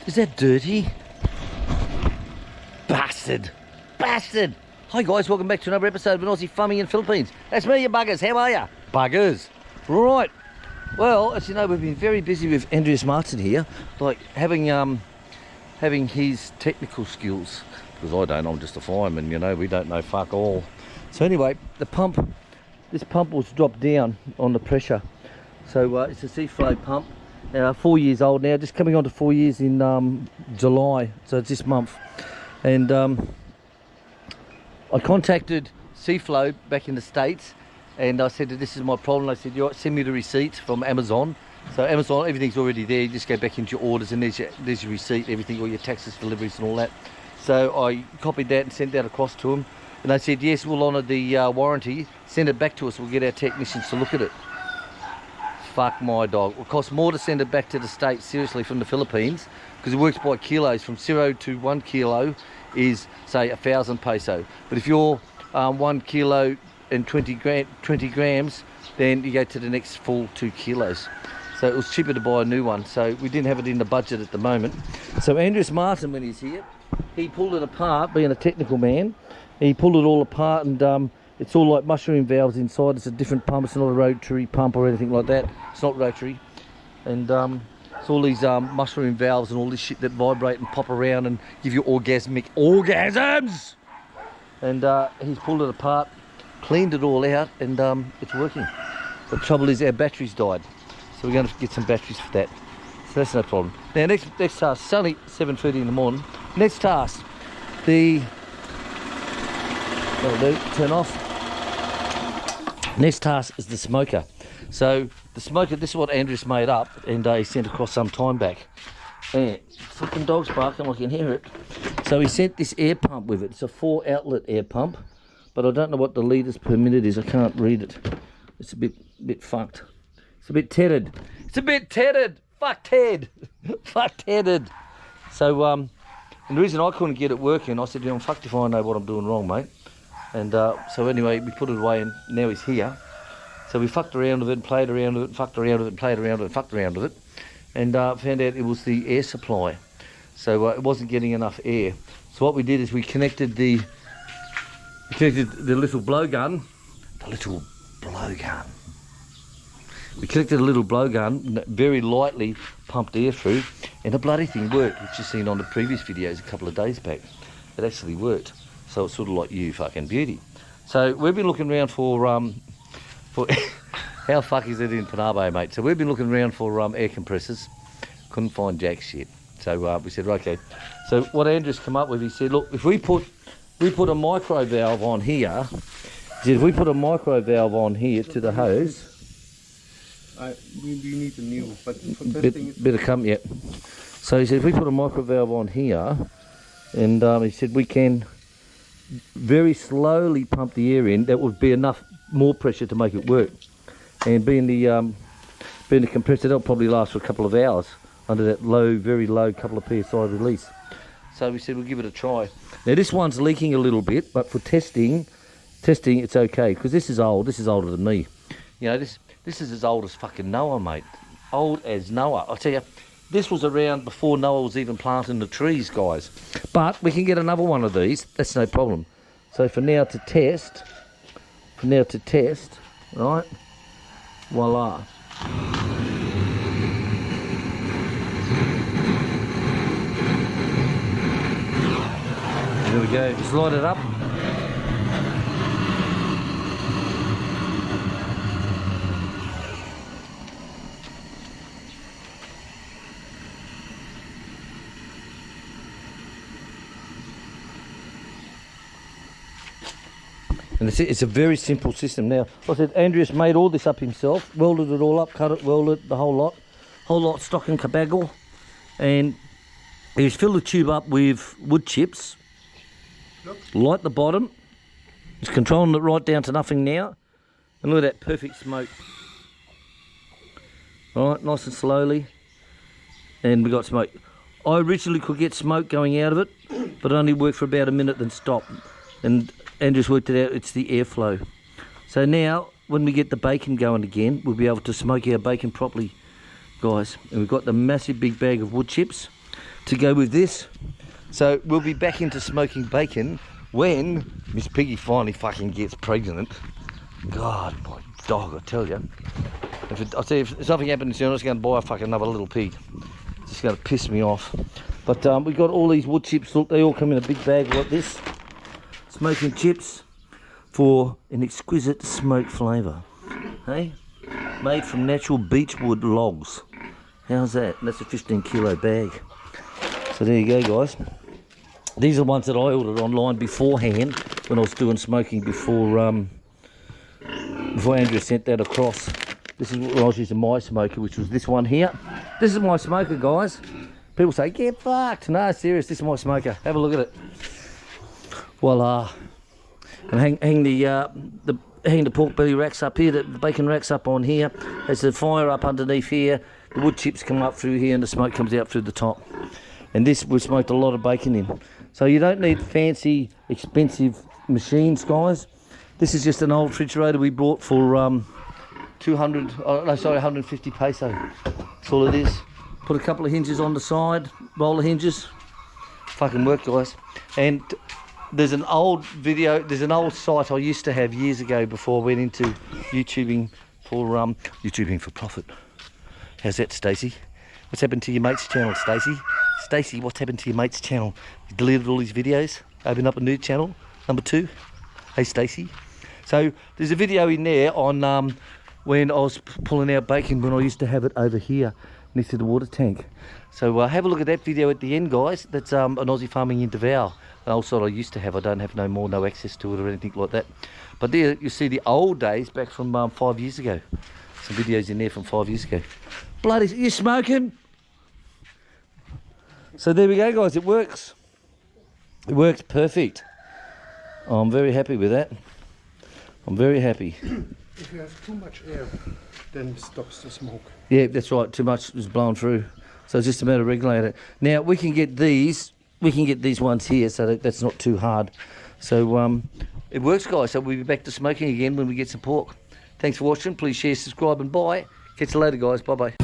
Is that dirty? Bastard. Bastard. Hi guys, welcome back to another episode of an Aussie Farming in Philippines. That's me, you buggers. How are ya? Buggers. Right. Well, as you know, we've been very busy with Andreas Martin here, like having his technical skills. Because I don't, I'm just a fireman, you know, we don't know fuck all. So anyway, this pump was dropped down on the pressure. So it's a sea flow pump, 4 years old now, just coming on to 4 years in July, so it's this month. And I contacted Seaflow back in the States, and I said that this is my problem. They said, "You send me the receipt from Amazon." So Amazon, everything's already there. You just go back into your orders, and there's your receipt, everything, all your taxes, deliveries, and all that. So I copied that and sent that across to them, and they said, "Yes, we'll honour the warranty. Send it back to us. We'll get our technicians to look at it." Fuck my dog. It costs more to send it back to the States, seriously, from the Philippines, because it works by kilos. From 0 to 1 kilo is, say, 1,000 peso. But if you're 1 kilo and 20 grams, then you go to the next full 2 kilos. So it was cheaper to buy a new one. So we didn't have it in the budget at the moment. So Andreas Martin, when he's here, he pulled it apart, being a technical man. He pulled it all apart, and it's all like mushroom valves inside. It's a different pump. It's not a rotary pump or anything like that. It's not rotary. And it's all these mushroom valves and all this shit that vibrate and pop around and give you orgasmic orgasms. And he's pulled it apart, cleaned it all out, and it's working. The trouble is our batteries died. So we're going to get some batteries for that. So that's no problem. Now next task, it's only 7:30 in the morning. Next task, that'll do, turn off. Next task is the smoker. So the smoker, this is what Andreas made up, and he sent across some time back. And fucking dog's barking, I can hear it. So he sent this air pump with it. It's a 4 outlet air pump, but I don't know what the litres per minute is. I can't read it. It's a bit fucked. It's a bit tethered. It's a bit tethered. Fuck Ted. Fuck tethered. So and the reason I couldn't get it working, I said, "I'm fucked if I know what I'm doing wrong, mate." And so anyway, we put it away, and now he's here. So we fucked around with it, played around with it, fucked around with it, played around with it, fucked around with it, and found out it was the air supply. So it wasn't getting enough air. So what we did is we connected the little blowgun. We connected a little blowgun, very lightly pumped air through, and the bloody thing worked, which you've seen on the previous videos a couple of days back. It actually worked. So it's sort of like you fucking beauty. So we've been looking around for how fuck is it in Panabo, mate? So we've been looking around for air compressors. Couldn't find jack shit. So we said, okay. So what Andrew's come up with, he said, look, if we put a micro valve on here, he said, if we put a micro valve on here to the hose. We need a new, but for testing bit of come, yep. So he said, if we put a micro valve on here, and he said we can very slowly pump the air in, that would be enough more pressure to make it work. And being the compressor, that'll probably last for a couple of hours under that low, very low couple of PSI release. So we said we'll give it a try. Now this one's leaking a little bit, but for testing it's okay, because this is old. This is older than me. You know, this is as old as fucking Noah, mate. Old as Noah. I tell you, this was around before Noah was even planting the trees, guys. But we can get another one of these. That's no problem. So for now to test, right? Voila. There we go. Just light it up. And it's a very simple system. Now, like I said, Andreas made all this up himself, welded it all up, cut it, welded the whole lot stock and cabagal, and he's filled the tube up with wood chips, light the bottom, he's controlling it right down to nothing now, and look at that perfect smoke. All right, nice and slowly, and we got smoke. I originally could get smoke going out of it, but it only worked for about a minute then stopped. And Andrew's worked it out, it's the airflow. So now, when we get the bacon going again, we'll be able to smoke our bacon properly, guys. And we've got the massive big bag of wood chips. to go with this. So we'll be back into smoking bacon when Miss Piggy finally fucking gets pregnant. God, my dog, I tell you. I'll tell you, if something happens soon, I'm just going to buy a fucking another little pig. It's just going to piss me off. But we got all these wood chips. Look, they all come in a big bag like this. Smoking chips for an exquisite smoke flavour. Hey? Made from natural beechwood logs. How's that? That's a 15 kilo bag. So there you go, guys. These are the ones that I ordered online beforehand when I was doing smoking before Andrew sent that across. This is when I was using my smoker, which was this one here. This is my smoker, guys. People say, get fucked. No, serious, this is my smoker. Have a look at it. Voila. And hang the pork belly racks up here, the bacon racks up on here. There's the fire up underneath here. The wood chips come up through here and the smoke comes out through the top. And this, we've smoked a lot of bacon in. So you don't need fancy, expensive machines, guys. This is just an old refrigerator we bought for 150 peso. That's all it is. Put a couple of hinges on the side, roller hinges. Fucking work, guys. And there's an old video, there's an old site I used to have years ago before I went into YouTubing for profit. How's that, Stacey? What's happened to your mate's channel, Stacey? Stacey, what's happened to your mate's channel? You deleted all these videos, opened up a new channel, number 2. Hey, Stacey. So there's a video in there on when I was pulling out bacon when I used to have it over here next to the water tank. So have a look at that video at the end, guys. That's an Aussie farming in Davao. An old site I used to have. I don't have no access to it or anything like that. But there you see the old days back from 5 years ago. Some videos in there from 5 years ago. Bloody, you smoking? So there we go, guys. It works. It works perfect. I'm very happy with that. I'm very happy. If you have too much air, then it stops the smoke. Yeah, that's right. Too much is blown through. So it's just a matter of regulating it. Now we can get these. We can get these ones here, so that's not too hard. So it works, guys. So we'll be back to smoking again when we get some pork. Thanks for watching. Please share, subscribe, and bye. Catch you later, guys. Bye bye.